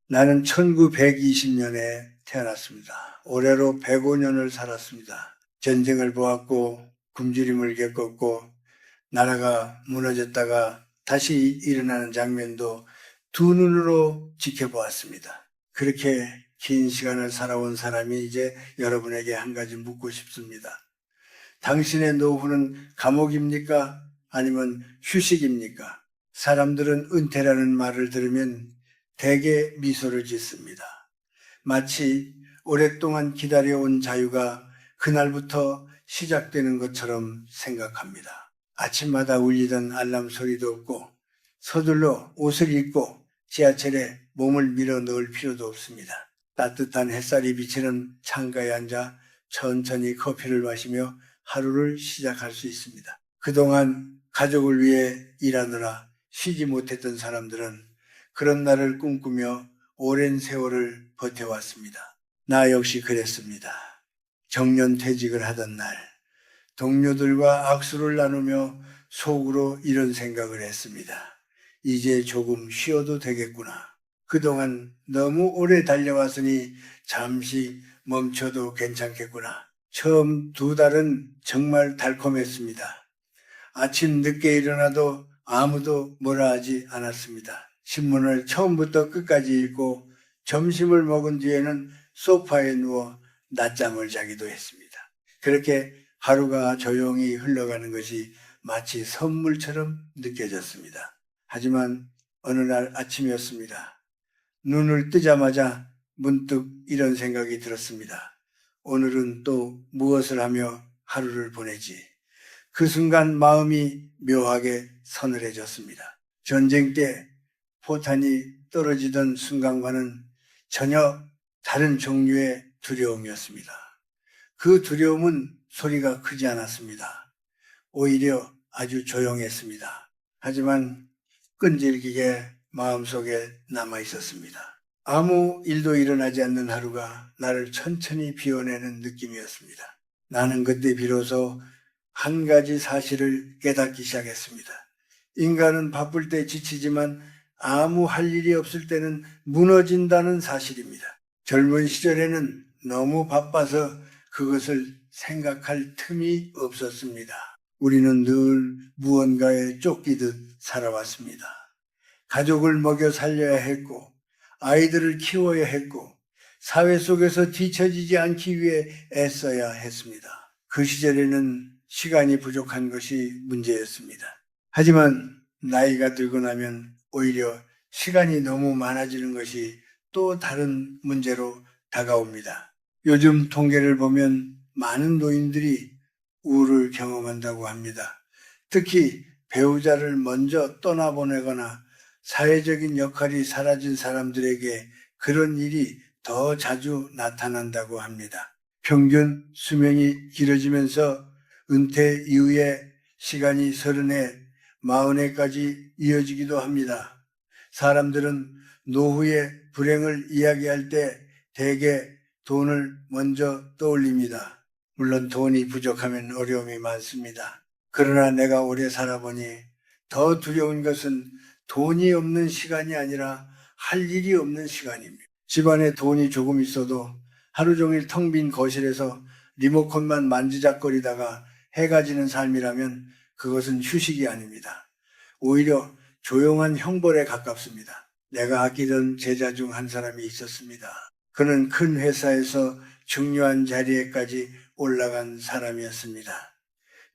나는 1920년에 태어났습니다. 올해로 105년을 살았습니다. 전쟁을 보았고 굶주림을 겪었고 나라가 무너졌다가 다시 일어나는 장면도 두 눈으로 지켜보았습니다. 그렇게 긴 시간을 살아온 사람이 이제 여러분에게 한 가지 묻고 싶습니다. 당신의 노후는 감옥입니까? 아니면 휴식입니까? 사람들은 은퇴라는 말을 들으면 대개 미소를 짓습니다. 마치 오랫동안 기다려온 자유가 그날부터 시작되는 것처럼 생각합니다. 아침마다 울리던 알람 소리도 없고 서둘러 옷을 입고 지하철에 몸을 밀어 넣을 필요도 없습니다. 따뜻한 햇살이 비치는 창가에 앉아 천천히 커피를 마시며 하루를 시작할 수 있습니다. 그동안 가족을 위해 일하느라 쉬지 못했던 사람들은 그런 날을 꿈꾸며 오랜 세월을 버텨왔습니다. 나 역시 그랬습니다. 정년퇴직을 하던 날 동료들과 악수를 나누며 속으로 이런 생각을 했습니다. 이제 조금 쉬어도 되겠구나. 그동안 너무 오래 달려왔으니 잠시 멈춰도 괜찮겠구나. 처음 2달은 정말 달콤했습니다. 아침 늦게 일어나도 아무도 뭐라 하지 않았습니다. 신문을 처음부터 끝까지 읽고 점심을 먹은 뒤에는 소파에 누워 낮잠을 자기도 했습니다. 그렇게 하루가 조용히 흘러가는 것이 마치 선물처럼 느껴졌습니다. 하지만 어느 날 아침이었습니다. 눈을 뜨자마자 문득 이런 생각이 들었습니다. 오늘은 또 무엇을 하며 하루를 보내지? 그 순간 마음이 묘하게 서늘해졌습니다. 전쟁 때 포탄이 떨어지던 순간과는 전혀 다른 종류의 두려움이었습니다. 그 두려움은 소리가 크지 않았습니다. 오히려 아주 조용했습니다. 하지만 끈질기게 마음속에 남아 있었습니다. 아무 일도 일어나지 않는 하루가 나를 천천히 비워내는 느낌이었습니다. 나는 그때 비로소 한 가지 사실을 깨닫기 시작했습니다. 인간은 바쁠 때 지치지만 아무 할 일이 없을 때는 무너진다는 사실입니다. 젊은 시절에는 너무 바빠서 그것을 생각할 틈이 없었습니다. 우리는 늘 무언가에 쫓기듯 살아왔습니다. 가족을 먹여 살려야 했고 아이들을 키워야 했고 사회 속에서 뒤처지지 않기 위해 애써야 했습니다. 그 시절에는 시간이 부족한 것이 문제였습니다. 하지만 나이가 들고 나면 오히려 시간이 너무 많아지는 것이 또 다른 문제로 다가옵니다. 요즘 통계를 보면 많은 노인들이 우울을 경험한다고 합니다. 특히 배우자를 먼저 떠나보내거나 사회적인 역할이 사라진 사람들에게 그런 일이 더 자주 나타난다고 합니다. 평균 수명이 길어지면서 은퇴 이후에 시간이 30에, 40에까지 이어지기도 합니다. 사람들은 노후의 불행을 이야기할 때 대개 돈을 먼저 떠올립니다. 물론 돈이 부족하면 어려움이 많습니다. 그러나 내가 오래 살아보니 더 두려운 것은 돈이 없는 시간이 아니라 할 일이 없는 시간입니다. 집안에 돈이 조금 있어도 하루 종일 텅 빈 거실에서 리모컨만 만지작거리다가 해가 지는 삶이라면 그것은 휴식이 아닙니다. 오히려 조용한 형벌에 가깝습니다. 내가 아끼던 제자 중 한 사람이 있었습니다. 그는 큰 회사에서 중요한 자리에까지 올라간 사람이었습니다.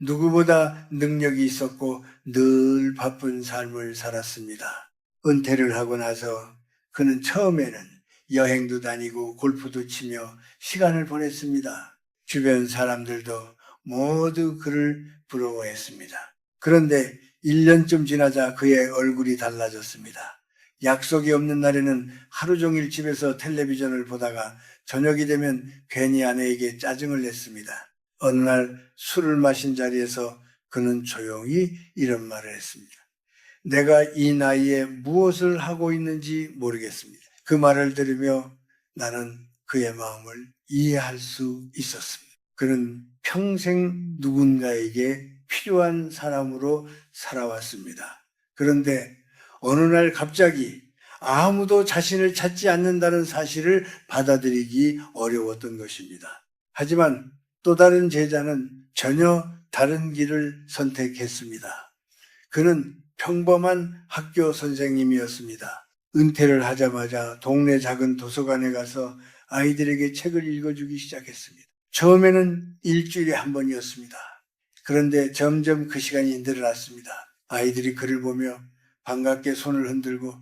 누구보다 능력이 있었고 늘 바쁜 삶을 살았습니다. 은퇴를 하고 나서 그는 처음에는 여행도 다니고 골프도 치며 시간을 보냈습니다. 주변 사람들도 모두 그를 부러워했습니다. 그런데 1년쯤 지나자 그의 얼굴이 달라졌습니다. 약속이 없는 날에는 하루 종일 집에서 텔레비전을 보다가 저녁이 되면 괜히 아내에게 짜증을 냈습니다. 어느 날 술을 마신 자리에서 그는 조용히 이런 말을 했습니다. 내가 이 나이에 무엇을 하고 있는지 모르겠습니다. 그 말을 들으며 나는 그의 마음을 이해할 수 있었습니다. 그는 평생 누군가에게 필요한 사람으로 살아왔습니다. 그런데 어느 날 갑자기 아무도 자신을 찾지 않는다는 사실을 받아들이기 어려웠던 것입니다. 하지만 또 다른 제자는 전혀 다른 길을 선택했습니다. 그는 평범한 학교 선생님이었습니다. 은퇴를 하자마자 동네 작은 도서관에 가서 아이들에게 책을 읽어주기 시작했습니다. 처음에는 일주일에 한 번이었습니다. 그런데 점점 그 시간이 늘어났습니다. 아이들이 그를 보며 반갑게 손을 흔들고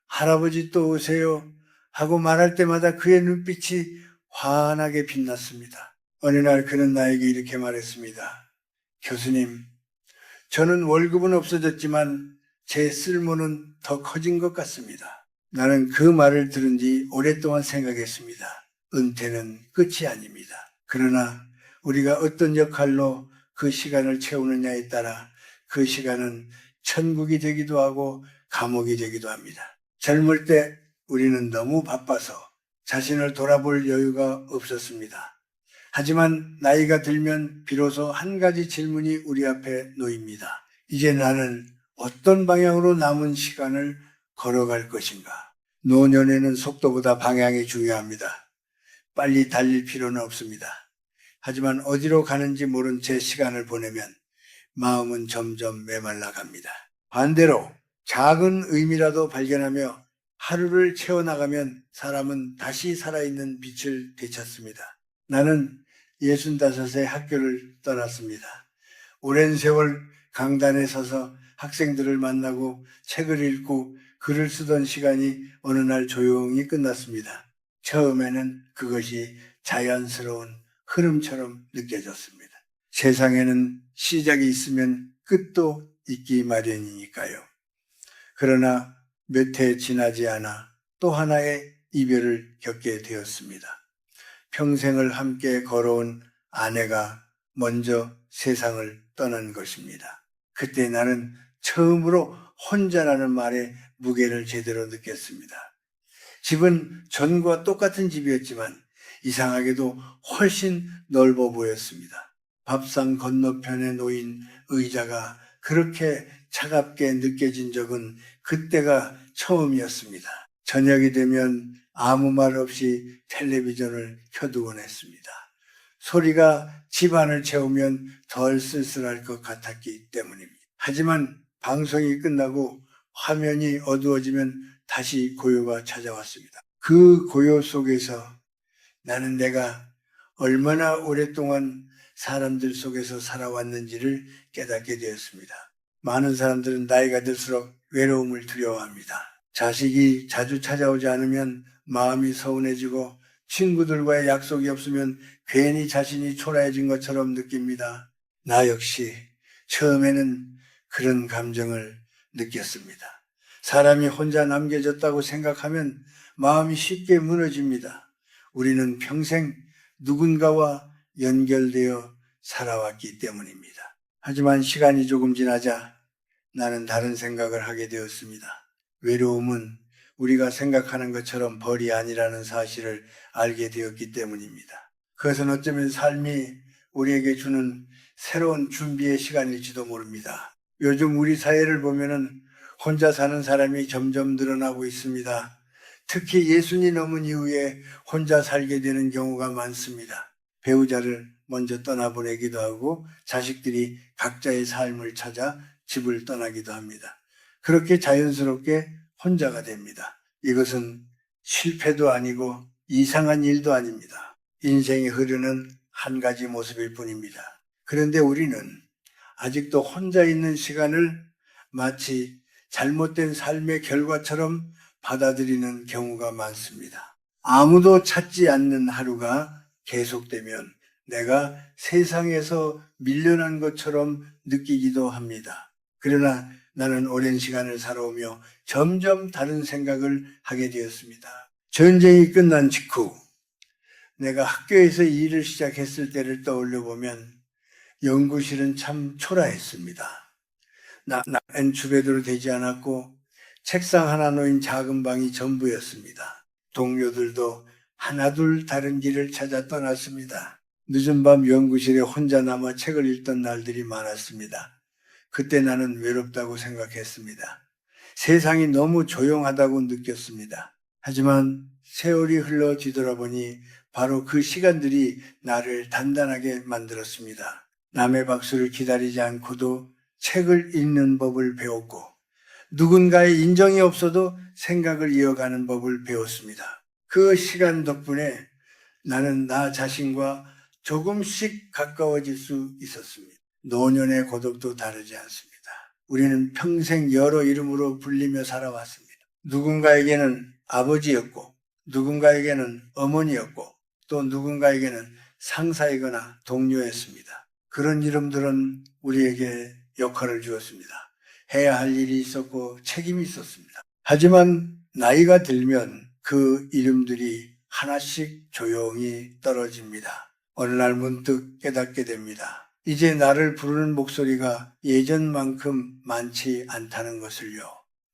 할아버지 또 오세요 하고 말할 때마다 그의 눈빛이 환하게 빛났습니다. 어느 날 그는 나에게 이렇게 말했습니다. 교수님, 저는 월급은 없어졌지만 제 쓸모는 더 커진 것 같습니다. 나는 그 말을 들은 뒤 오랫동안 생각했습니다. 은퇴는 끝이 아닙니다. 그러나 우리가 어떤 역할로 그 시간을 채우느냐에 따라 그 시간은 천국이 되기도 하고 감옥이 되기도 합니다. 젊을 때 우리는 너무 바빠서 자신을 돌아볼 여유가 없었습니다. 하지만 나이가 들면 비로소 한 가지 질문이 우리 앞에 놓입니다. 이제 나는 어떤 방향으로 남은 시간을 걸어갈 것인가? 노년에는 속도보다 방향이 중요합니다. 빨리 달릴 필요는 없습니다. 하지만 어디로 가는지 모른 제 시간을 보내면 마음은 점점 메말라 갑니다. 반대로 작은 의미라도 발견하며 하루를 채워나가면 사람은 다시 살아있는 빛을 되찾습니다. 나는 65세 학교를 떠났습니다. 오랜 세월 강단에 서서 학생들을 만나고 책을 읽고 글을 쓰던 시간이 어느 날 조용히 끝났습니다. 처음에는 그것이 자연스러운 흐름처럼 느껴졌습니다. 세상에는 시작이 있으면 끝도 있기 마련이니까요. 그러나 몇 해 지나지 않아 또 하나의 이별을 겪게 되었습니다. 평생을 함께 걸어온 아내가 먼저 세상을 떠난 것입니다. 그때 나는 처음으로 혼자라는 말의 무게를 제대로 느꼈습니다. 집은 전과 똑같은 집이었지만 이상하게도 훨씬 넓어 보였습니다. 밥상 건너편에 놓인 의자가 그렇게 차갑게 느껴진 적은 그때가 처음이었습니다. 저녁이 되면 아무 말 없이 텔레비전을 켜두곤 했습니다. 소리가 집안을 채우면 덜 쓸쓸할 것 같았기 때문입니다. 하지만 방송이 끝나고 화면이 어두워지면 다시 고요가 찾아왔습니다. 그 고요 속에서 나는 내가 얼마나 오랫동안 사람들 속에서 살아왔는지를 깨닫게 되었습니다. 많은 사람들은 나이가 들수록 외로움을 두려워합니다. 자식이 자주 찾아오지 않으면 마음이 서운해지고 친구들과의 약속이 없으면 괜히 자신이 초라해진 것처럼 느낍니다. 나 역시 처음에는 그런 감정을 느꼈습니다. 사람이 혼자 남겨졌다고 생각하면 마음이 쉽게 무너집니다. 우리는 평생 누군가와 연결되어 살아왔기 때문입니다. 하지만 시간이 조금 지나자 나는 다른 생각을 하게 되었습니다. 외로움은 우리가 생각하는 것처럼 벌이 아니라는 사실을 알게 되었기 때문입니다. 그것은 어쩌면 삶이 우리에게 주는 새로운 준비의 시간일지도 모릅니다. 요즘 우리 사회를 보면은 혼자 사는 사람이 점점 늘어나고 있습니다. 특히 예순이 넘은 이후에 혼자 살게 되는 경우가 많습니다. 배우자를 먼저 떠나보내기도 하고 자식들이 각자의 삶을 찾아 집을 떠나기도 합니다. 그렇게 자연스럽게 혼자가 됩니다. 이것은 실패도 아니고 이상한 일도 아닙니다. 인생이 흐르는 한 가지 모습일 뿐입니다. 그런데 우리는 아직도 혼자 있는 시간을 마치 잘못된 삶의 결과처럼 받아들이는 경우가 많습니다. 아무도 찾지 않는 하루가 계속되면 내가 세상에서 밀려난 것처럼 느끼기도 합니다. 그러나 나는 오랜 시간을 살아오며 점점 다른 생각을 하게 되었습니다. 전쟁이 끝난 직후 내가 학교에서 일을 시작했을 때를 떠올려 보면 연구실은 참 초라했습니다. 엔추베드로 되지 않았고 책상 하나 놓인 작은 방이 전부였습니다. 동료들도 하나둘 다른 길을 찾아 떠났습니다. 늦은 밤 연구실에 혼자 남아 책을 읽던 날들이 많았습니다. 그때 나는 외롭다고 생각했습니다. 세상이 너무 조용하다고 느꼈습니다. 하지만 세월이 흘러 뒤돌아보니 바로 그 시간들이 나를 단단하게 만들었습니다. 남의 박수를 기다리지 않고도 책을 읽는 법을 배웠고, 누군가의 인정이 없어도 생각을 이어가는 법을 배웠습니다. 그 시간 덕분에 나는 나 자신과 조금씩 가까워질 수 있었습니다. 노년의 고독도 다르지 않습니다. 우리는 평생 여러 이름으로 불리며 살아왔습니다. 누군가에게는 아버지였고, 누군가에게는 어머니였고, 또 누군가에게는 상사이거나 동료였습니다. 그런 이름들은 우리에게 역할을 주었습니다. 해야 할 일이 있었고 책임이 있었습니다. 하지만 나이가 들면 그 이름들이 하나씩 조용히 떨어집니다. 어느 날 문득 깨닫게 됩니다. 이제 나를 부르는 목소리가 예전만큼 많지 않다는 것을요.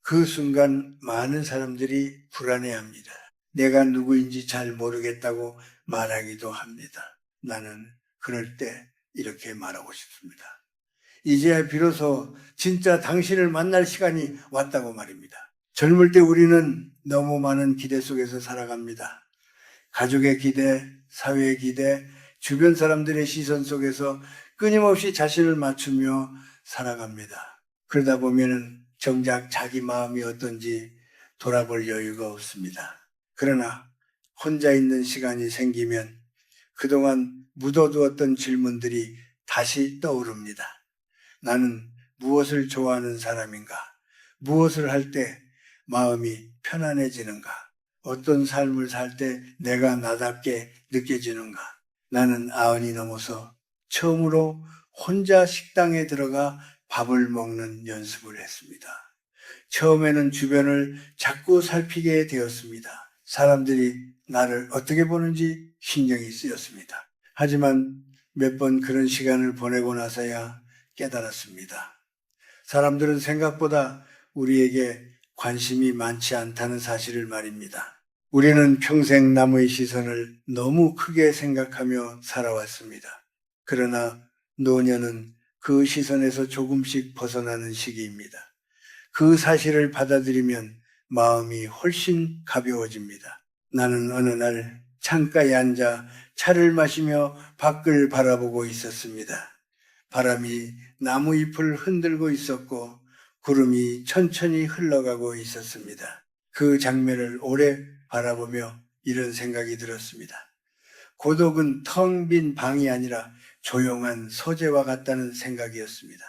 그 순간 많은 사람들이 불안해합니다. 내가 누구인지 잘 모르겠다고 말하기도 합니다. 나는 그럴 때 이렇게 말하고 싶습니다. 이제야 비로소 진짜 당신을 만날 시간이 왔다고 말입니다. 젊을 때 우리는 너무 많은 기대 속에서 살아갑니다. 가족의 기대, 사회의 기대, 주변 사람들의 시선 속에서 끊임없이 자신을 맞추며 살아갑니다. 그러다 보면은 정작 자기 마음이 어떤지 돌아볼 여유가 없습니다. 그러나 혼자 있는 시간이 생기면 그동안 묻어두었던 질문들이 다시 떠오릅니다. 나는 무엇을 좋아하는 사람인가? 무엇을 할 때 마음이 편안해지는가? 어떤 삶을 살 때 내가 나답게 느껴지는가? 나는 90이 넘어서 처음으로 혼자 식당에 들어가 밥을 먹는 연습을 했습니다. 처음에는 주변을 자꾸 살피게 되었습니다. 사람들이 나를 어떻게 보는지 신경이 쓰였습니다. 하지만 몇 번 그런 시간을 보내고 나서야 깨달았습니다. 사람들은 생각보다 우리에게 관심이 많지 않다는 사실을 말입니다. 우리는 평생 남의 시선을 너무 크게 생각하며 살아왔습니다. 그러나 노년은 그 시선에서 조금씩 벗어나는 시기입니다. 그 사실을 받아들이면 마음이 훨씬 가벼워집니다. 나는 어느 날 창가에 앉아 차를 마시며 밖을 바라보고 있었습니다. 바람이 나무 잎을 흔들고 있었고 구름이 천천히 흘러가고 있었습니다. 그 장면을 오래 바라보며 이런 생각이 들었습니다. 고독은 텅 빈 방이 아니라 조용한 서재와 같다는 생각이었습니다.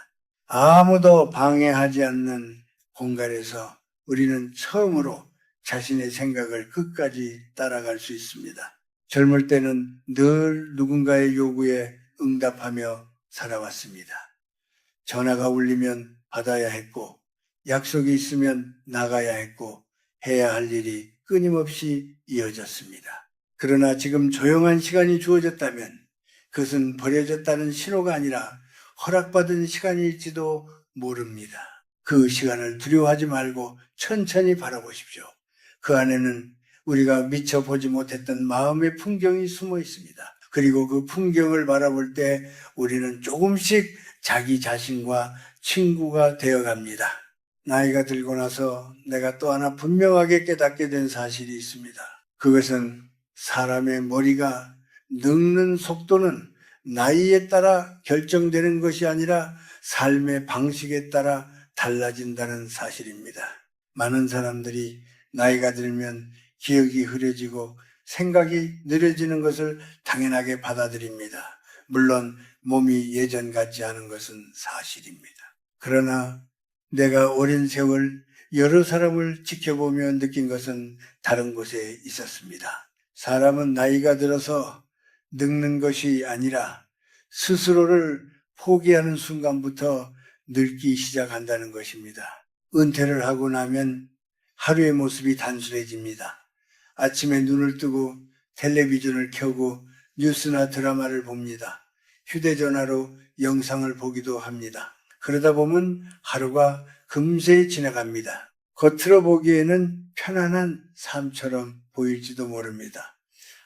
아무도 방해하지 않는 공간에서 우리는 처음으로 자신의 생각을 끝까지 따라갈 수 있습니다. 젊을 때는 늘 누군가의 요구에 응답하며 살아왔습니다. 전화가 울리면 받아야 했고, 약속이 있으면 나가야 했고, 해야 할 일이 끊임없이 이어졌습니다. 그러나 지금 조용한 시간이 주어졌다면 그것은 버려졌다는 신호가 아니라 허락받은 시간일지도 모릅니다. 그 시간을 두려워하지 말고 천천히 바라보십시오. 그 안에는 우리가 미처 보지 못했던 마음의 풍경이 숨어 있습니다. 그리고 그 풍경을 바라볼 때 우리는 조금씩 자기 자신과 친구가 되어갑니다. 나이가 들고 나서 내가 또 하나 분명하게 깨닫게 된 사실이 있습니다. 그것은 사람의 머리가 늙는 속도는 나이에 따라 결정되는 것이 아니라 삶의 방식에 따라 달라진다는 사실입니다. 많은 사람들이 나이가 들면 기억이 흐려지고 생각이 느려지는 것을 당연하게 받아들입니다. 물론 몸이 예전 같지 않은 것은 사실입니다. 그러나 내가 오랜 세월 여러 사람을 지켜보며 느낀 것은 다른 곳에 있었습니다. 사람은 나이가 들어서 늙는 것이 아니라 스스로를 포기하는 순간부터 늙기 시작한다는 것입니다. 은퇴를 하고 나면 하루의 모습이 단순해집니다. 아침에 눈을 뜨고 텔레비전을 켜고 뉴스나 드라마를 봅니다. 휴대전화로 영상을 보기도 합니다. 그러다 보면 하루가 금세 지나갑니다. 겉으로 보기에는 편안한 삶처럼 보일지도 모릅니다.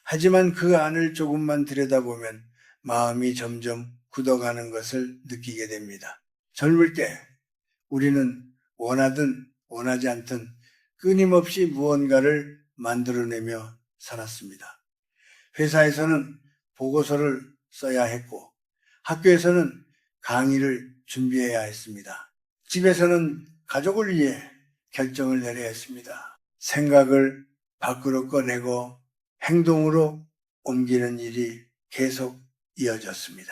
하지만 그 안을 조금만 들여다보면 마음이 점점 굳어가는 것을 느끼게 됩니다. 젊을 때 우리는 원하든 원하지 않던 끊임없이 무언가를 만들어내며 살았습니다. 회사에서는 보고서를 써야 했고 학교에서는 강의를 준비해야 했습니다. 집에서는 가족을 위해 결정을 내려야 했습니다. 생각을 밖으로 꺼내고 행동으로 옮기는 일이 계속 이어졌습니다.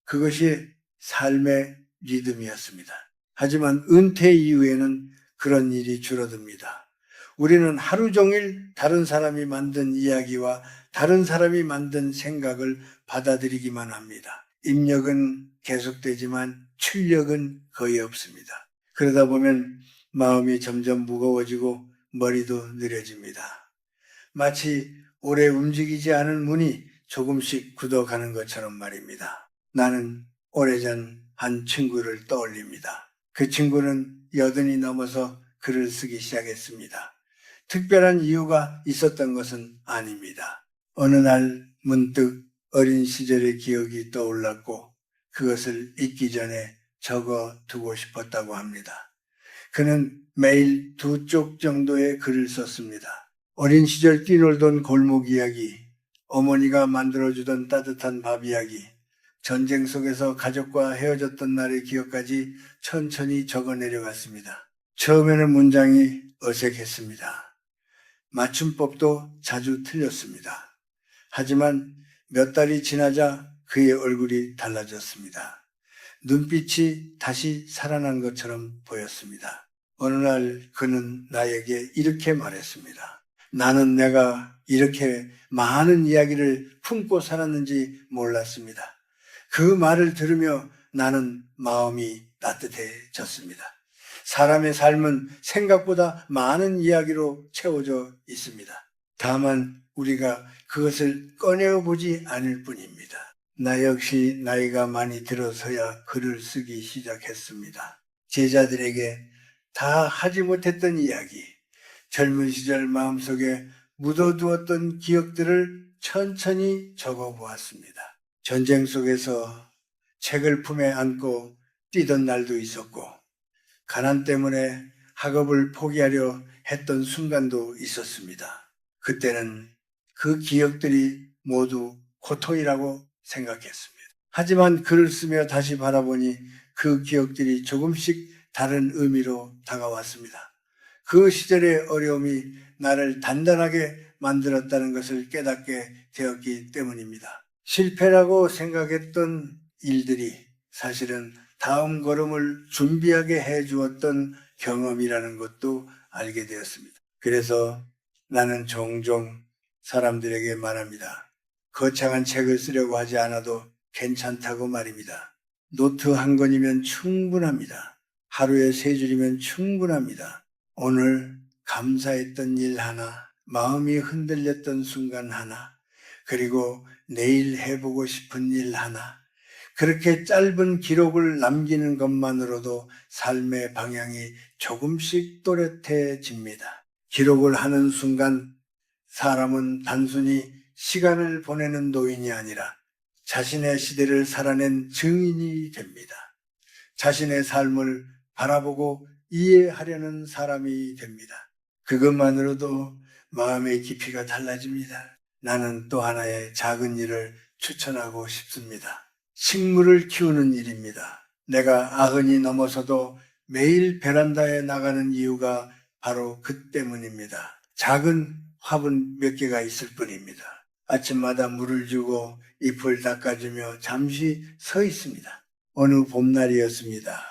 그것이 삶의 리듬이었습니다. 하지만 은퇴 이후에는 그런 일이 줄어듭니다. 우리는 하루 종일 다른 사람이 만든 이야기와 다른 사람이 만든 생각을 받아들이기만 합니다. 입력은 계속되지만 출력은 거의 없습니다. 그러다 보면 마음이 점점 무거워지고 머리도 느려집니다. 마치 오래 움직이지 않은 문이 조금씩 굳어가는 것처럼 말입니다. 나는 오래전 한 친구를 떠올립니다. 그 친구는 80이 넘어서 글을 쓰기 시작했습니다. 특별한 이유가 있었던 것은 아닙니다. 어느 날 문득 어린 시절의 기억이 떠올랐고 그것을 잊기 전에 적어두고 싶었다고 합니다. 그는 매일 2쪽 정도의 글을 썼습니다. 어린 시절 뛰놀던 골목 이야기, 어머니가 만들어주던 따뜻한 밥 이야기, 전쟁 속에서 가족과 헤어졌던 날의 기억까지 천천히 적어 내려갔습니다. 처음에는 문장이 어색했습니다. 맞춤법도 자주 틀렸습니다. 하지만 몇 달이 지나자 그의 얼굴이 달라졌습니다. 눈빛이 다시 살아난 것처럼 보였습니다. 어느 날 그는 나에게 이렇게 말했습니다. 나는 내가 이렇게 많은 이야기를 품고 살았는지 몰랐습니다. 그 말을 들으며 나는 마음이 따뜻해졌습니다. 사람의 삶은 생각보다 많은 이야기로 채워져 있습니다. 다만 우리가 그것을 꺼내보지 않을 뿐입니다. 나 역시 나이가 많이 들어서야 글을 쓰기 시작했습니다. 제자들에게 다 하지 못했던 이야기, 젊은 시절 마음속에 묻어두었던 기억들을 천천히 적어보았습니다. 전쟁 속에서 책을 품에 안고 뛰던 날도 있었고 가난 때문에 학업을 포기하려 했던 순간도 있었습니다. 그때는 그 기억들이 모두 고통이라고 생각했습니다. 하지만 글을 쓰며 다시 바라보니 그 기억들이 조금씩 다른 의미로 다가왔습니다. 그 시절의 어려움이 나를 단단하게 만들었다는 것을 깨닫게 되었기 때문입니다. 실패라고 생각했던 일들이 사실은 다음 걸음을 준비하게 해주었던 경험이라는 것도 알게 되었습니다. 그래서 나는 종종 사람들에게 말합니다. 거창한 책을 쓰려고 하지 않아도 괜찮다고 말입니다. 노트 한 권이면 충분합니다. 하루에 3줄이면 충분합니다. 오늘 감사했던 일 하나, 마음이 흔들렸던 순간 하나, 그리고 내일 해보고 싶은 일 하나, 그렇게 짧은 기록을 남기는 것만으로도 삶의 방향이 조금씩 또렷해집니다. 기록을 하는 순간 사람은 단순히 시간을 보내는 노인이 아니라 자신의 시대를 살아낸 증인이 됩니다. 자신의 삶을 바라보고 이해하려는 사람이 됩니다. 그것만으로도 마음의 깊이가 달라집니다. 나는 또 하나의 작은 일을 추천하고 싶습니다. 식물을 키우는 일입니다. 내가 90이 넘어서도 매일 베란다에 나가는 이유가 바로 그 때문입니다. 작은 화분 몇 개가 있을 뿐입니다. 아침마다 물을 주고 잎을 닦아주며 잠시 서 있습니다. 어느 봄날이었습니다.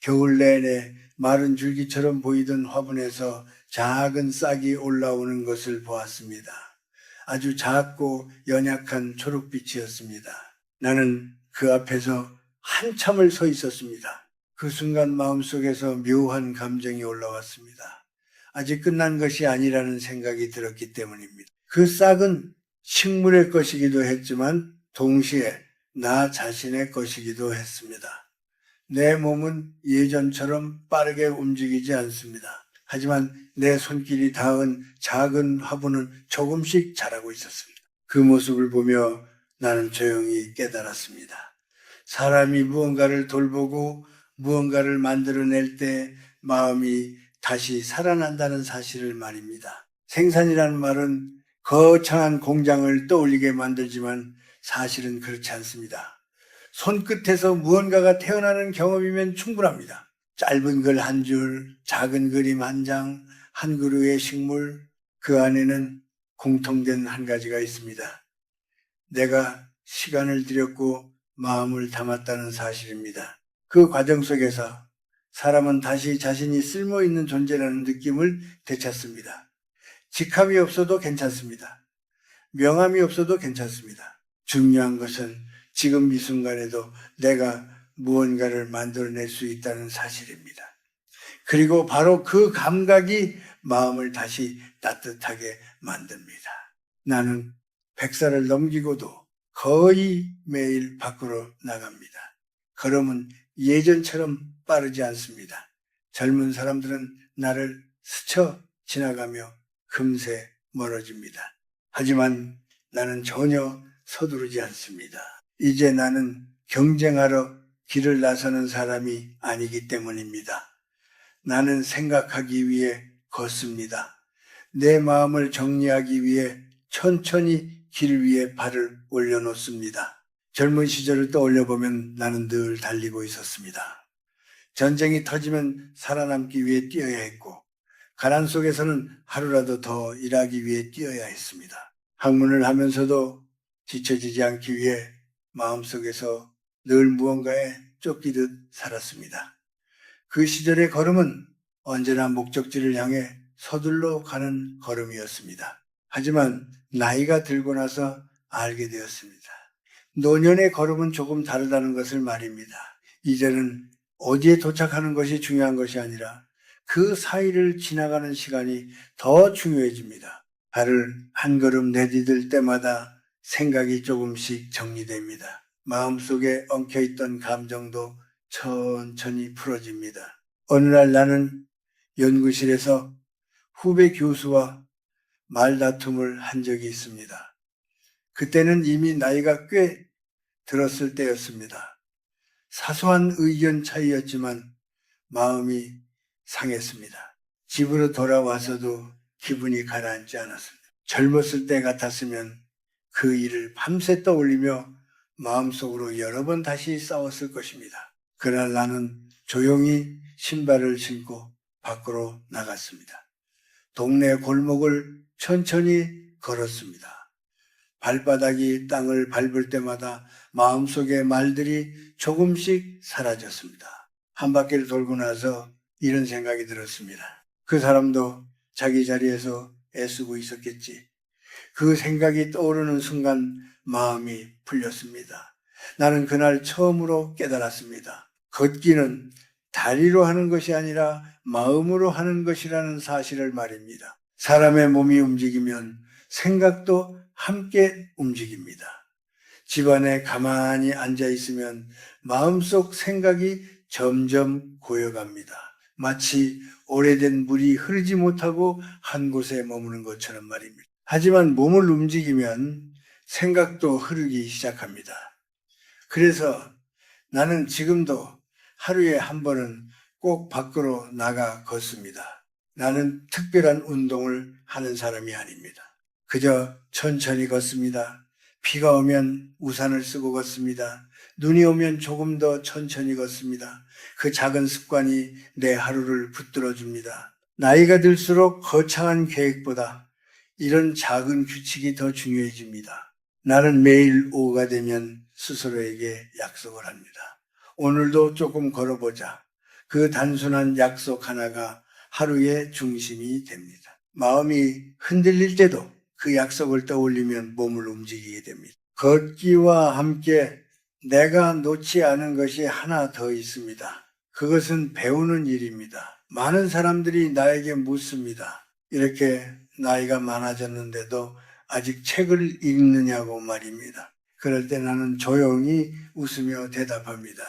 겨울 내내 마른 줄기처럼 보이던 화분에서 작은 싹이 올라오는 것을 보았습니다. 아주 작고 연약한 초록빛이었습니다. 나는 그 앞에서 한참을 서 있었습니다. 그 순간 마음속에서 묘한 감정이 올라왔습니다. 아직 끝난 것이 아니라는 생각이 들었기 때문입니다. 그 싹은 식물의 것이기도 했지만 동시에 나 자신의 것이기도 했습니다. 내 몸은 예전처럼 빠르게 움직이지 않습니다. 하지만 내 손길이 닿은 작은 화분은 조금씩 자라고 있었습니다. 그 모습을 보며 나는 조용히 깨달았습니다. 사람이 무언가를 돌보고 무언가를 만들어낼 때 마음이 다시 살아난다는 사실을 말입니다. 생산이라는 말은 거창한 공장을 떠올리게 만들지만 사실은 그렇지 않습니다. 손끝에서 무언가가 태어나는 경험이면 충분합니다. 짧은 글 한 줄, 작은 그림 한 장, 한 그루의 식물, 그 안에는 공통된 한 가지가 있습니다. 내가 시간을 들였고 마음을 담았다는 사실입니다. 그 과정 속에서 사람은 다시 자신이 쓸모있는 존재라는 느낌을 되찾습니다. 직함이 없어도 괜찮습니다. 명함이 없어도 괜찮습니다. 중요한 것은 지금 이 순간에도 내가 무언가를 만들어낼 수 있다는 사실입니다. 그리고 바로 그 감각이 마음을 다시 따뜻하게 만듭니다. 나는 100살을 넘기고도 거의 매일 밖으로 나갑니다. 걸음은 예전처럼 빠르지 않습니다. 젊은 사람들은 나를 스쳐 지나가며 금세 멀어집니다. 하지만 나는 전혀 서두르지 않습니다. 이제 나는 경쟁하러 길을 나서는 사람이 아니기 때문입니다. 나는 생각하기 위해 걷습니다. 내 마음을 정리하기 위해 천천히 길 위에 발을 올려놓습니다. 젊은 시절을 떠올려보면 나는 늘 달리고 있었습니다. 전쟁이 터지면 살아남기 위해 뛰어야 했고 가난 속에서는 하루라도 더 일하기 위해 뛰어야 했습니다. 학문을 하면서도 지쳐지지 않기 위해 마음속에서 늘 무언가에 쫓기듯 살았습니다. 그 시절의 걸음은 언제나 목적지를 향해 서둘러 가는 걸음이었습니다. 하지만 나이가 들고 나서 알게 되었습니다. 노년의 걸음은 조금 다르다는 것을 말입니다. 이제는 어디에 도착하는 것이 중요한 것이 아니라 그 사이를 지나가는 시간이 더 중요해집니다. 발을 한 걸음 내디딜 때마다 생각이 조금씩 정리됩니다. 마음속에 엉켜있던 감정도 천천히 풀어집니다. 어느 날 나는 연구실에서 후배 교수와 말다툼을 한 적이 있습니다. 그때는 이미 나이가 꽤 들었을 때였습니다. 사소한 의견 차이였지만 마음이 상했습니다. 집으로 돌아와서도 기분이 가라앉지 않았습니다. 젊었을 때 같았으면 그 일을 밤새 떠올리며 마음속으로 여러 번 다시 싸웠을 것입니다. 그날 나는 조용히 신발을 신고 밖으로 나갔습니다. 동네 골목을 천천히 걸었습니다. 발바닥이 땅을 밟을 때마다 마음속의 말들이 조금씩 사라졌습니다. 한 바퀴를 돌고 나서 이런 생각이 들었습니다. 그 사람도 자기 자리에서 애쓰고 있었겠지. 그 생각이 떠오르는 순간 마음이 풀렸습니다. 나는 그날 처음으로 깨달았습니다. 걷기는 다리로 하는 것이 아니라 마음으로 하는 것이라는 사실을 말입니다. 사람의 몸이 움직이면 생각도 함께 움직입니다. 집안에 가만히 앉아 있으면 마음속 생각이 점점 고여갑니다. 마치 오래된 물이 흐르지 못하고 한 곳에 머무는 것처럼 말입니다. 하지만 몸을 움직이면 생각도 흐르기 시작합니다. 그래서 나는 지금도 하루에 한 번은 꼭 밖으로 나가 걷습니다. 나는 특별한 운동을 하는 사람이 아닙니다. 그저 천천히 걷습니다. 비가 오면 우산을 쓰고 걷습니다. 눈이 오면 조금 더 천천히 걷습니다. 그 작은 습관이 내 하루를 붙들어줍니다. 나이가 들수록 거창한 계획보다 이런 작은 규칙이 더 중요해집니다. 나는 매일 오후가 되면 스스로에게 약속을 합니다. 오늘도 조금 걸어보자. 그 단순한 약속 하나가 하루의 중심이 됩니다. 마음이 흔들릴 때도 그 약속을 떠올리면 몸을 움직이게 됩니다. 걷기와 함께 내가 놓지 않은 것이 하나 더 있습니다. 그것은 배우는 일입니다. 많은 사람들이 나에게 묻습니다. 이렇게 나이가 많아졌는데도 아직 책을 읽느냐고 말입니다. 그럴 때 나는 조용히 웃으며 대답합니다.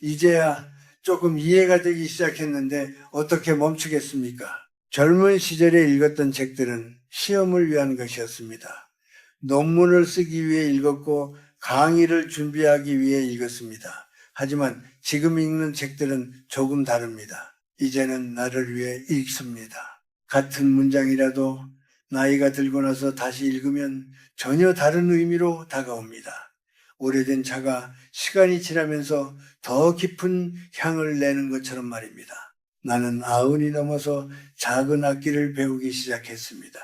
이제야 조금 이해가 되기 시작했는데 어떻게 멈추겠습니까? 젊은 시절에 읽었던 책들은 시험을 위한 것이었습니다. 논문을 쓰기 위해 읽었고 강의를 준비하기 위해 읽었습니다. 하지만 지금 읽는 책들은 조금 다릅니다. 이제는 나를 위해 읽습니다. 같은 문장이라도 나이가 들고 나서 다시 읽으면 전혀 다른 의미로 다가옵니다. 오래된 차가 시간이 지나면서 더 깊은 향을 내는 것처럼 말입니다. 나는 90이 넘어서 작은 악기를 배우기 시작했습니다.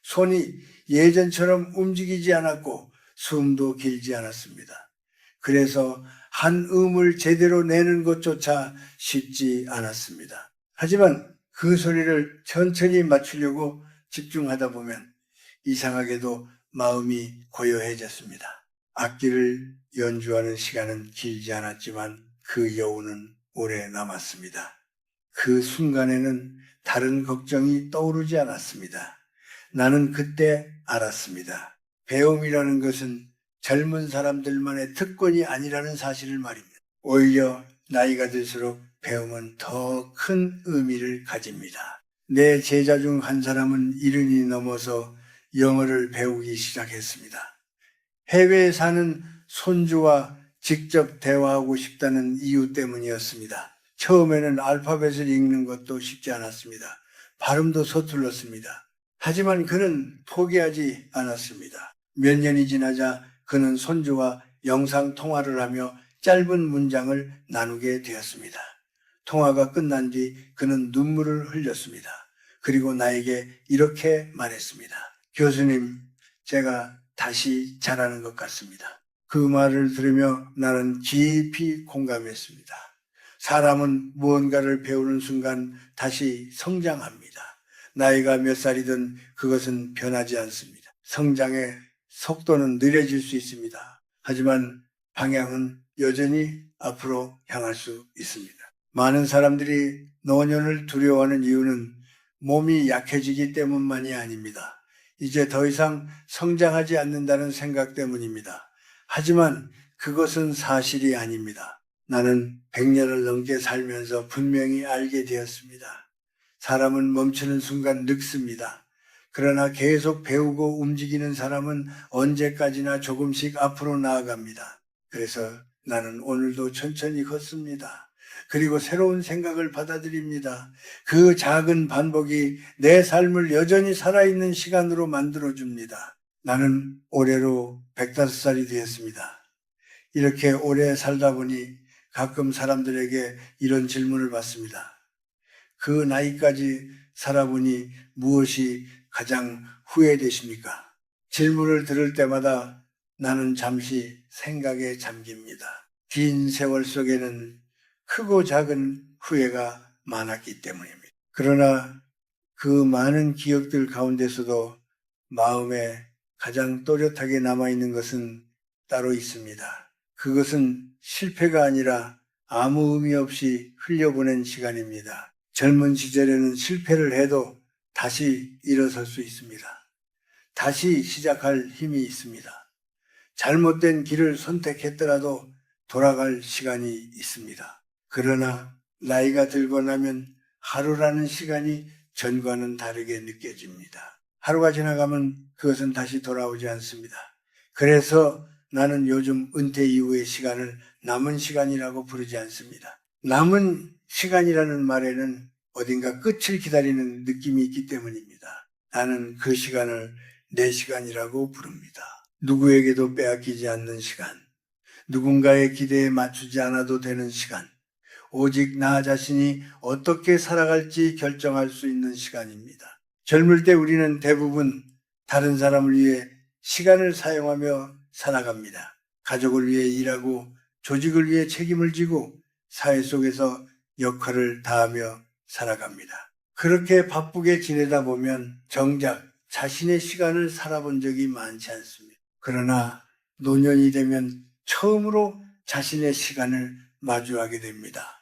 손이 예전처럼 움직이지 않았고 숨도 길지 않았습니다. 그래서 한 음을 제대로 내는 것조차 쉽지 않았습니다. 하지만 그 소리를 천천히 맞추려고 집중하다 보면 이상하게도 마음이 고요해졌습니다. 악기를 연주하는 시간은 길지 않았지만 그 여운은 오래 남았습니다. 그 순간에는 다른 걱정이 떠오르지 않았습니다. 나는 그때 알았습니다. 배움이라는 것은 젊은 사람들만의 특권이 아니라는 사실을 말입니다. 오히려 나이가 들수록 배움은 더 큰 의미를 가집니다. 내 제자 중 한 사람은 70이 넘어서 영어를 배우기 시작했습니다. 해외에 사는 손주와 직접 대화하고 싶다는 이유 때문이었습니다. 처음에는 알파벳을 읽는 것도 쉽지 않았습니다. 발음도 서툴렀습니다. 하지만 그는 포기하지 않았습니다. 몇 년이 지나자 그는 손주와 영상 통화를 하며 짧은 문장을 나누게 되었습니다. 통화가 끝난 뒤 그는 눈물을 흘렸습니다. 그리고 나에게 이렇게 말했습니다. 교수님, 제가 다시 잘하는 것 같습니다. 그 말을 들으며 나는 깊이 공감했습니다. 사람은 무언가를 배우는 순간 다시 성장합니다. 나이가 몇 살이든 그것은 변하지 않습니다. 성장의 속도는 느려질 수 있습니다. 하지만 방향은 여전히 앞으로 향할 수 있습니다. 많은 사람들이 노년을 두려워하는 이유는 몸이 약해지기 때문만이 아닙니다. 이제 더 이상 성장하지 않는다는 생각 때문입니다. 하지만 그것은 사실이 아닙니다. 나는 100년을 넘게 살면서 분명히 알게 되었습니다. 사람은 멈추는 순간 늙습니다. 그러나 계속 배우고 움직이는 사람은 언제까지나 조금씩 앞으로 나아갑니다. 그래서 나는 오늘도 천천히 걷습니다. 그리고 새로운 생각을 받아들입니다. 그 작은 반복이 내 삶을 여전히 살아있는 시간으로 만들어줍니다. 나는 올해로 105살이 되었습니다. 이렇게 오래 살다 보니 가끔 사람들에게 이런 질문을 받습니다. 그 나이까지 살아보니 무엇이 가장 후회되십니까? 질문을 들을 때마다 나는 잠시 생각에 잠깁니다. 긴 세월 속에는 크고 작은 후회가 많았기 때문입니다. 그러나 그 많은 기억들 가운데서도 마음에 가장 또렷하게 남아있는 것은 따로 있습니다. 그것은 실패가 아니라 아무 의미 없이 흘려보낸 시간입니다. 젊은 시절에는 실패를 해도 다시 일어설 수 있습니다. 다시 시작할 힘이 있습니다. 잘못된 길을 선택했더라도 돌아갈 시간이 있습니다. 그러나 나이가 들고 나면 하루라는 시간이 전과는 다르게 느껴집니다. 하루가 지나가면 그것은 다시 돌아오지 않습니다. 그래서 나는 요즘 은퇴 이후의 시간을 남은 시간이라고 부르지 않습니다. 남은 시간이라는 말에는 어딘가 끝을 기다리는 느낌이 있기 때문입니다. 나는 그 시간을 내 시간이라고 부릅니다. 누구에게도 빼앗기지 않는 시간, 누군가의 기대에 맞추지 않아도 되는 시간, 오직 나 자신이 어떻게 살아갈지 결정할 수 있는 시간입니다. 젊을 때 우리는 대부분 다른 사람을 위해 시간을 사용하며 살아갑니다. 가족을 위해 일하고 조직을 위해 책임을 지고 사회 속에서 역할을 다하며 살아갑니다. 그렇게 바쁘게 지내다 보면 정작 자신의 시간을 살아본 적이 많지 않습니다. 그러나 노년이 되면 처음으로 자신의 시간을 마주하게 됩니다.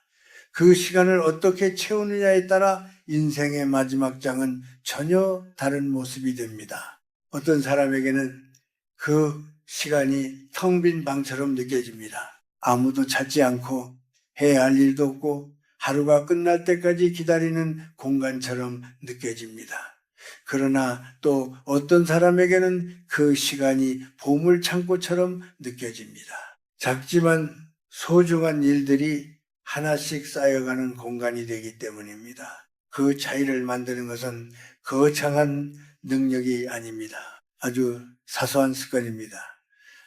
그 시간을 어떻게 채우느냐에 따라 인생의 마지막 장은 전혀 다른 모습이 됩니다. 어떤 사람에게는 그 시간이 텅 빈 방처럼 느껴집니다. 아무도 찾지 않고 해야 할 일도 없고 하루가 끝날 때까지 기다리는 공간처럼 느껴집니다. 그러나 또 어떤 사람에게는 그 시간이 보물 창고처럼 느껴집니다. 작지만 소중한 일들이 하나씩 쌓여가는 공간이 되기 때문입니다. 그 차이를 만드는 것은 거창한 능력이 아닙니다. 아주 사소한 습관입니다.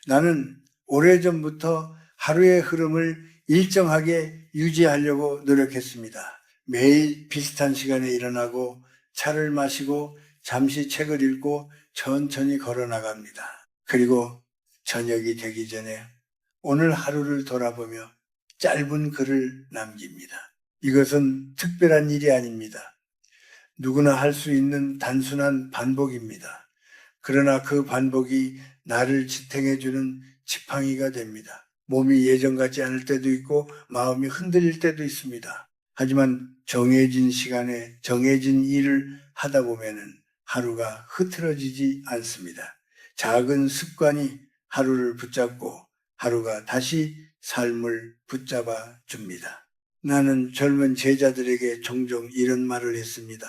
나는 오래전부터 하루의 흐름을 일정하게 유지하려고 노력했습니다. 매일 비슷한 시간에 일어나고 차를 마시고 잠시 책을 읽고 천천히 걸어 나갑니다. 그리고 저녁이 되기 전에 오늘 하루를 돌아보며 짧은 글을 남깁니다. 이것은 특별한 일이 아닙니다. 누구나 할 수 있는 단순한 반복입니다. 그러나 그 반복이 나를 지탱해주는 지팡이가 됩니다. 몸이 예전 같지 않을 때도 있고 마음이 흔들릴 때도 있습니다. 하지만 정해진 시간에 정해진 일을 하다 보면은 하루가 흐트러지지 않습니다. 작은 습관이 하루를 붙잡고 하루가 다시 삶을 붙잡아 줍니다. 나는 젊은 제자들에게 종종 이런 말을 했습니다.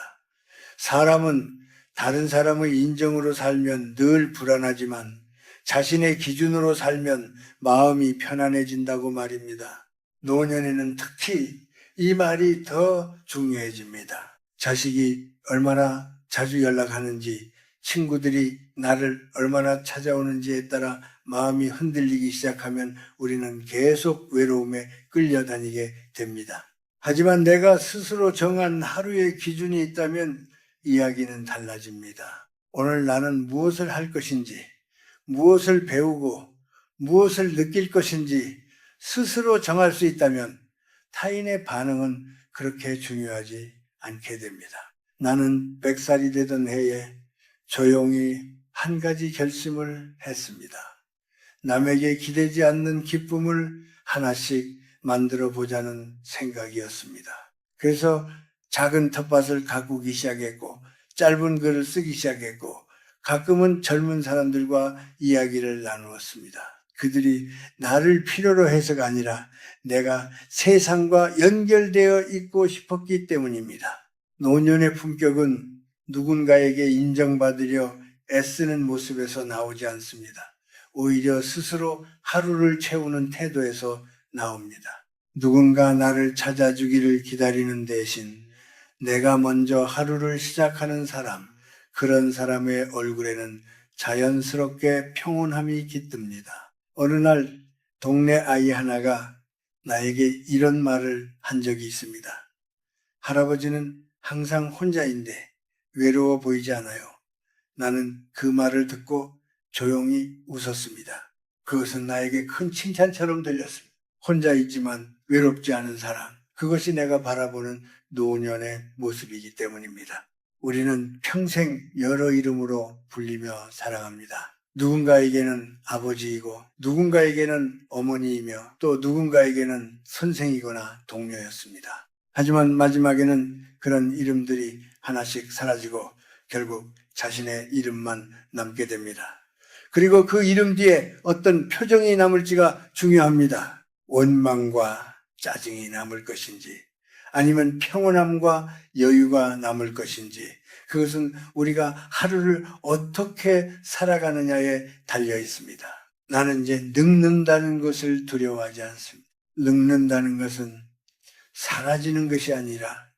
사람은 다른 사람의 인정으로 살면 늘 불안하지만 자신의 기준으로 살면 마음이 편안해진다고 말입니다. 노년에는 특히 이 말이 더 중요해집니다. 자식이 얼마나 자주 연락하는지, 친구들이 나를 얼마나 찾아오는지에 따라 마음이 흔들리기 시작하면 우리는 계속 외로움에 끌려다니게 됩니다. 하지만 내가 스스로 정한 하루의 기준이 있다면 이야기는 달라집니다. 오늘 나는 무엇을 할 것인지, 무엇을 배우고 무엇을 느낄 것인지 스스로 정할 수 있다면 타인의 반응은 그렇게 중요하지 않게 됩니다. 나는 100살이 되던 해에 조용히 한 가지 결심을 했습니다. 남에게 기대지 않는 기쁨을 하나씩 만들어 보자는 생각이었습니다. 그래서 작은 텃밭을 가꾸기 시작했고 짧은 글을 쓰기 시작했고 가끔은 젊은 사람들과 이야기를 나누었습니다. 그들이 나를 필요로 해서가 아니라 내가 세상과 연결되어 있고 싶었기 때문입니다. 노년의 품격은 누군가에게 인정받으려 애쓰는 모습에서 나오지 않습니다. 오히려 스스로 하루를 채우는 태도에서 나옵니다. 누군가 나를 찾아주기를 기다리는 대신 내가 먼저 하루를 시작하는 사람, 그런 사람의 얼굴에는 자연스럽게 평온함이 깃듭니다. 어느 날 동네 아이 하나가 나에게 이런 말을 한 적이 있습니다. 할아버지는 항상 혼자인데 외로워 보이지 않아요. 나는 그 말을 듣고 조용히 웃었습니다. 그것은 나에게 큰 칭찬처럼 들렸습니다. 혼자 있지만 외롭지 않은 사람, 그것이 내가 바라보는 노년의 모습이기 때문입니다. 우리는 평생 여러 이름으로 불리며 살아갑니다. 누군가에게는 아버지이고 누군가에게는 어머니이며 또 누군가에게는 선생이거나 동료였습니다. 하지만 마지막에는 그런 이름들이 하나씩 사라지고 결국 자신의 이름만 남게 됩니다. 그리고 그 이름 뒤에 어떤 표정이 남을지가 중요합니다. 원망과 짜증이 남을 것인지 아니면 평온함과 여유가 남을 것인지 그것은 우리가 하루를 어떻게 살아가느냐에 달려 있습니다. 나는 이제 늙는다는 것을 두려워하지 않습니다. 늙는다는 것은 사라지는 것이 아니라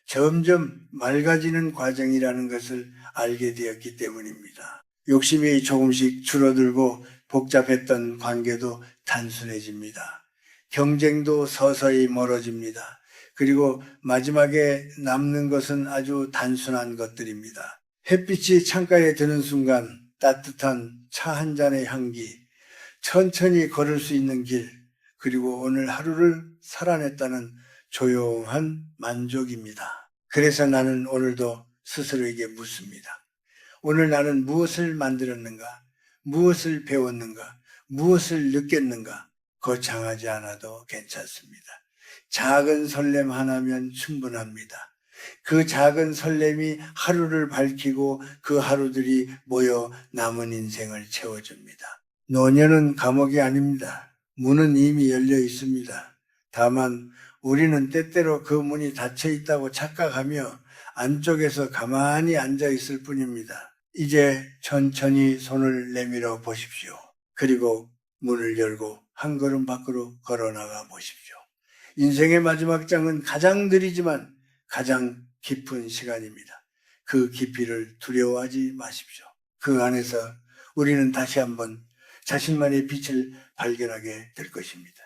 점점 맑아지는 과정이라는 것을 알게 되었기 때문입니다. 욕심이 조금씩 줄어들고 복잡했던 관계도 단순해집니다. 경쟁도 서서히 멀어집니다. 그리고 마지막에 남는 것은 아주 단순한 것들입니다. 햇빛이 창가에 드는 순간 따뜻한 차 한 잔의 향기, 천천히 걸을 수 있는 길, 그리고 오늘 하루를 살아냈다는 조용한 만족입니다. 그래서 나는 오늘도 스스로에게 묻습니다. 오늘 나는 무엇을 만들었는가? 무엇을 배웠는가? 무엇을 느꼈는가? 거창하지 않아도 괜찮습니다. 작은 설렘 하나면 충분합니다. 그 작은 설렘이 하루를 밝히고 그 하루들이 모여 남은 인생을 채워줍니다. 노년은 감옥이 아닙니다. 문은 이미 열려 있습니다. 다만 우리는 때때로 그 문이 닫혀 있다고 착각하며 안쪽에서 가만히 앉아 있을 뿐입니다. 이제 천천히 손을 내밀어 보십시오. 그리고 문을 열고 한 걸음 밖으로 걸어 나가 보십시오. 인생의 마지막 장은 가장 느리지만 가장 깊은 시간입니다. 그 깊이를 두려워하지 마십시오. 그 안에서 우리는 다시 한번 자신만의 빛을 발견하게 될 것입니다.